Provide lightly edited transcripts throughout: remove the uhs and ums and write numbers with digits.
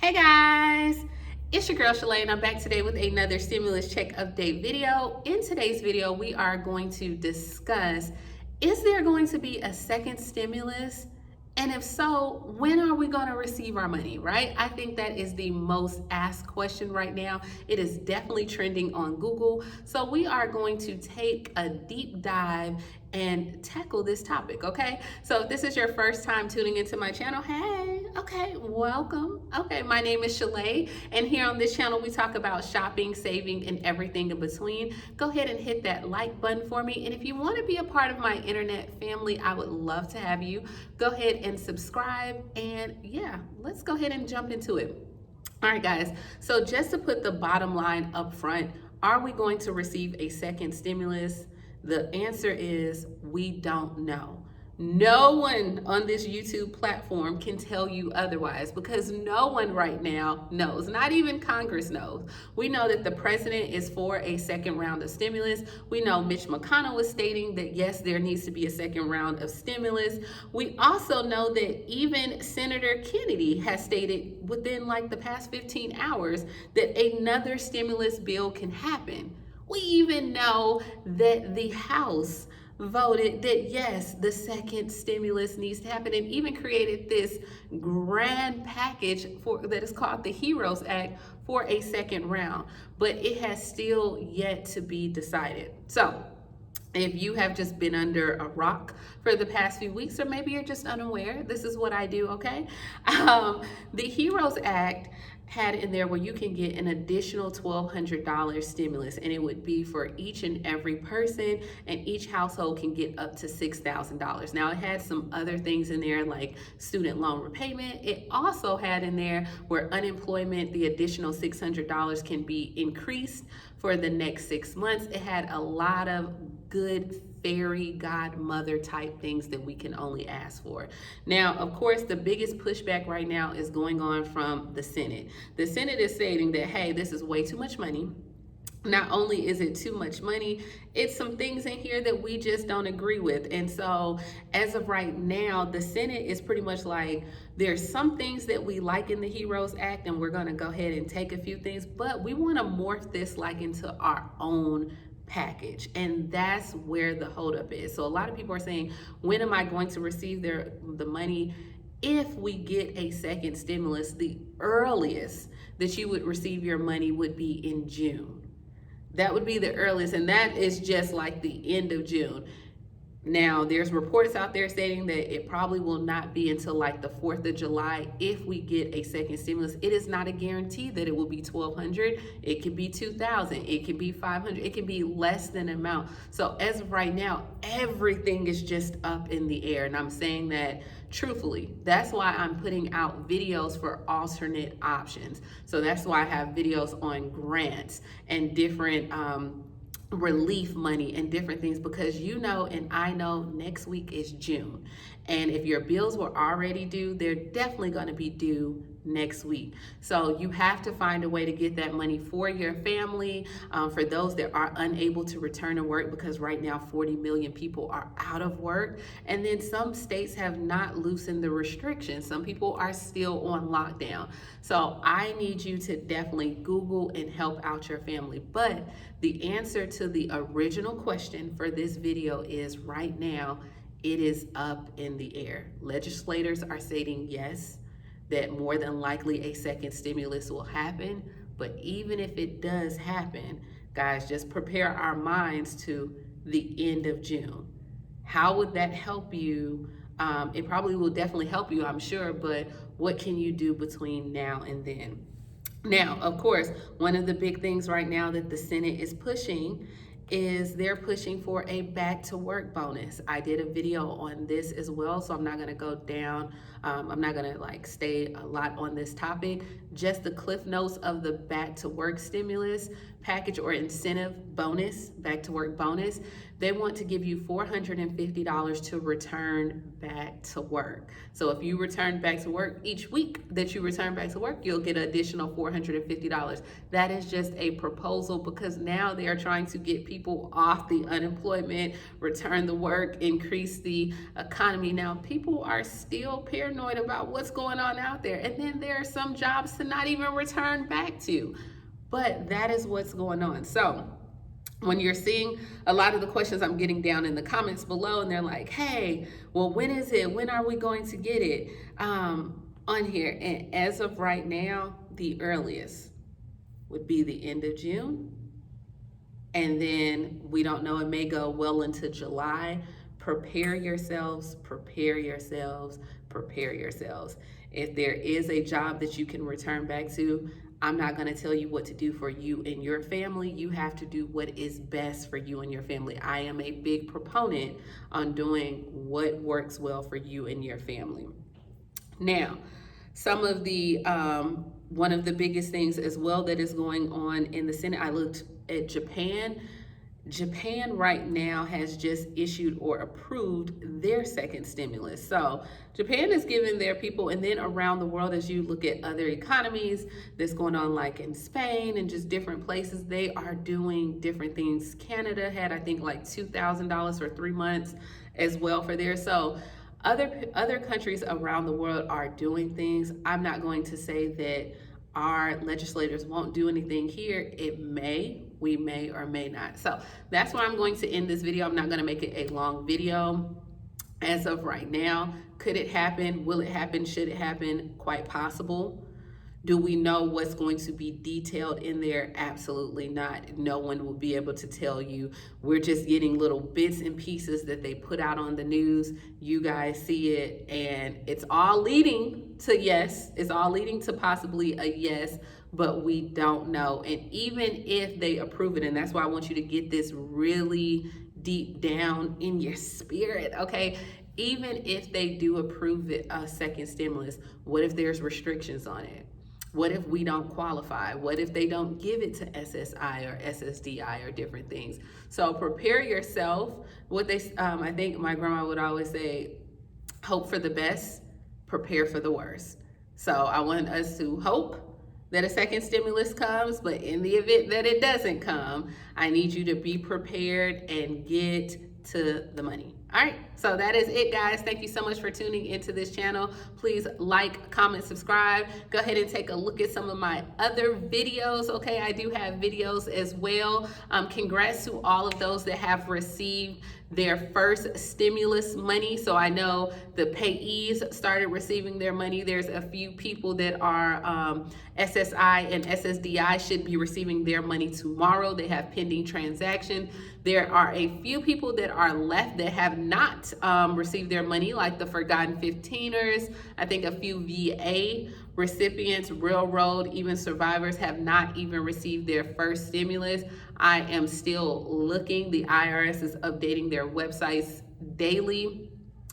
Hey guys, it's your girl Shalae and I'm back today with another stimulus check update video. In today's video, we are going to discuss, is there going to be a second stimulus? And if so, when are we going to receive our money, right? I think that is the most asked question right now. It is definitely trending on Google. So we are going to take a deep dive and tackle this topic, okay? So if this is your first time tuning into my channel, hey, okay, welcome. Okay, my name is Shalae, and here on this channel, we talk about shopping, saving, and everything in between. Go ahead and hit that like button for me, and if you want to be a part of my internet family, I would love to have you. Go ahead and subscribe, and yeah, let's go ahead and jump into it. All right, guys, so just to put the bottom line up front, are we going to receive a second stimulus? The answer is we don't know. No one on this YouTube platform can tell you otherwise because no one right now knows, not even Congress knows. We know that the president is for a second round of stimulus. We know Mitch McConnell is stating that yes, there needs to be a second round of stimulus. We also know that even Senator Kennedy has stated within like the past 15 hours that another stimulus bill can happen. We even know that the House voted that yes, the second stimulus needs to happen and even created this grand package that is called the HEROES Act for a second round, but it has still yet to be decided. So if you have just been under a rock for the past few weeks, or maybe you're just unaware, this is what I do, okay? The HEROES Act had in there where you can get an additional $1,200 stimulus, and it would be for each and every person, and each household can get up to $6,000. Now, it had some other things in there like student loan repayment. It also had in there where unemployment, the additional $600 can be increased for the next 6 months. It had a lot of good fairy godmother type things that we can only ask for. Now, of course, the biggest pushback right now is going on from the Senate. The Senate is stating that, hey, this is way too much money. Not only is it too much money, it's some things in here that we just don't agree with. And so as of right now, the Senate is pretty much like, there's some things that we like in the HEROES Act, and we're gonna go ahead and take a few things, but we wanna morph this like into our own package, and that's where the holdup is. So a lot of people are saying, when am I going to receive the money? If we get a second stimulus, the earliest that you would receive your money would be in June. That would be the earliest, and that is just like the end of June. Now, there's reports out there stating that it probably will not be until like the 4th of July if we get a second stimulus. It is not a guarantee that it will be $1,200. It could be $2,000. It could be $500. It could be less than an amount. So as of right now, everything is just up in the air. And I'm saying that truthfully. That's why I'm putting out videos for alternate options. So that's why I have videos on grants and different relief money and different things, because you know and I know next week is June, and if your bills were already due, they're definitely going to be due next week. So you have to find a way to get that money for your family, for those that are unable to return to work, because right now 40 million people are out of work, and then some states have not loosened the restrictions. Some people are still on lockdown. So I need you to definitely Google and help out your family. But the answer to the original question for this video is right now, it is up in the air. Legislators are stating yes, that more than likely a second stimulus will happen. But even if it does happen, guys, just prepare our minds to the end of June. How would that help you? It probably will definitely help you, I'm sure, but what can you do between now and then? Now, of course, one of the big things right now that the Senate is pushing is they're pushing for a back to work bonus. I did a video on this as well, so I'm not gonna go down, I'm not gonna like stay a lot on this topic. Just the cliff notes of the back to work stimulus package or incentive bonus, back to work bonus. They want to give you $450 to return back to work. So if you return back to work each week that you return back to work, you'll get an additional $450. That is just a proposal because now they are trying to get people off the unemployment, return the work, increase the economy. Now, people are still paranoid about what's going on out there. And then there are some jobs to not even return back to. But that is what's going on. So when you're seeing a lot of the questions I'm getting down in the comments below, and they're like, hey, well, when is it? When are we going to get it on here? And as of right now, the earliest would be the end of June. And then we don't know, it may go well into July. Prepare yourselves, prepare yourselves, prepare yourselves. If there is a job that you can return back to, I'm not going to tell you what to do for you and your family. You have to do what is best for you and your family. I am a big proponent on doing what works well for you and your family. Now, some of the, one of the biggest things as well that is going on in the Senate, I looked at Japan. Japan right now has just issued or approved their second stimulus. So Japan is giving their people, and then around the world, as you look at other economies that's going on, like in Spain and just different places, they are doing different things. Canada had, I think, like $2,000 for 3 months as well for theirs. So other countries around the world are doing things. I'm not going to say that our legislators won't do anything here. We may or may not. So that's why I'm going to end this video. I'm not going to make it a long video as of right now. Could it happen? Will it happen? Should it happen? Quite possible. Do we know what's going to be detailed in there? Absolutely not. No one will be able to tell you. We're just getting little bits and pieces that they put out on the news. You guys see it, and it's all leading to yes. It's all leading to possibly a yes, but we don't know. And even if they approve it, and that's why I want you to get this really deep down in your spirit, okay? Even if they do approve it, a second stimulus, what if there's restrictions on it? What if we don't qualify? What if they don't give it to SSI or SSDI or different things? So prepare yourself. I think my grandma would always say, hope for the best, prepare for the worst. So I want us to hope that a second stimulus comes, but in the event that it doesn't come, I need you to be prepared and get to the money. All right, so that is it, guys. Thank you so much for tuning into this channel. Please like, comment, subscribe. Go ahead and take a look at some of my other videos, okay? I do have videos as well. Congrats to all of those that have received their first stimulus money. So I know the payees started receiving their money. There's a few people that are SSI and SSDI should be receiving their money tomorrow. They have pending transaction. There are a few people that are left that have not received their money, like the Forgotten 15ers. I think a few VA recipients, railroad, even survivors have not even received their first stimulus. I am still looking. The IRS is updating their websites daily.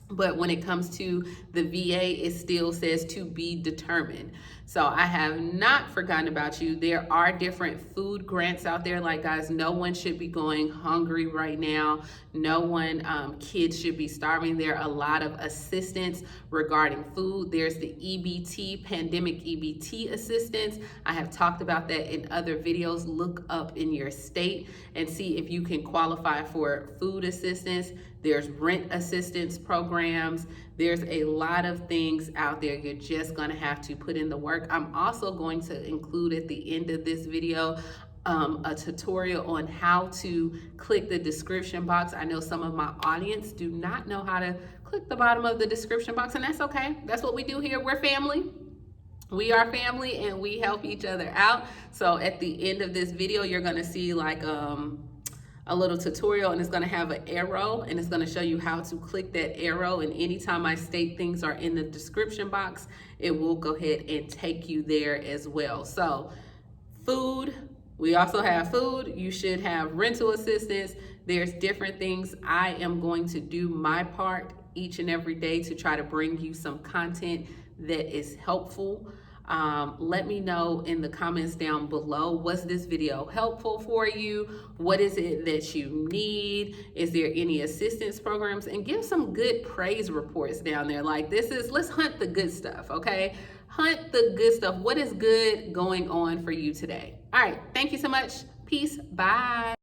But when it comes to the VA, it still says to be determined. So I have not forgotten about you. There are different food grants out there. Like, guys, no one should be going hungry right now. No one, kids should be starving. There are a lot of assistance regarding food. There's the EBT, pandemic EBT assistance. I have talked about that in other videos. Look up in your state and see if you can qualify for food assistance. There's rent assistance programs. There's a lot of things out there. You're just gonna have to put in the work. I'm also going to include at the end of this video a tutorial on how to click the description box. I know some of my audience do not know how to click the bottom of the description box, and that's okay. That's what we do here. We're family. We are family and we help each other out. So at the end of this video, you're gonna see like a little tutorial, and it's gonna have an arrow, and it's gonna show you how to click that arrow. And anytime I state things are in the description box, it will go ahead and take you there as well. So food, we also have food. You should have rental assistance. There's different things. I am going to do my part each and every day to try to bring you some content that is helpful. Let me know in the comments down below, was this video helpful for you? What is it that you need? Is there any assistance programs? And give some good praise reports down there. Like, let's hunt the good stuff, okay? Hunt the good stuff. What is good going on for you today? All right, thank you so much. Peace. Bye.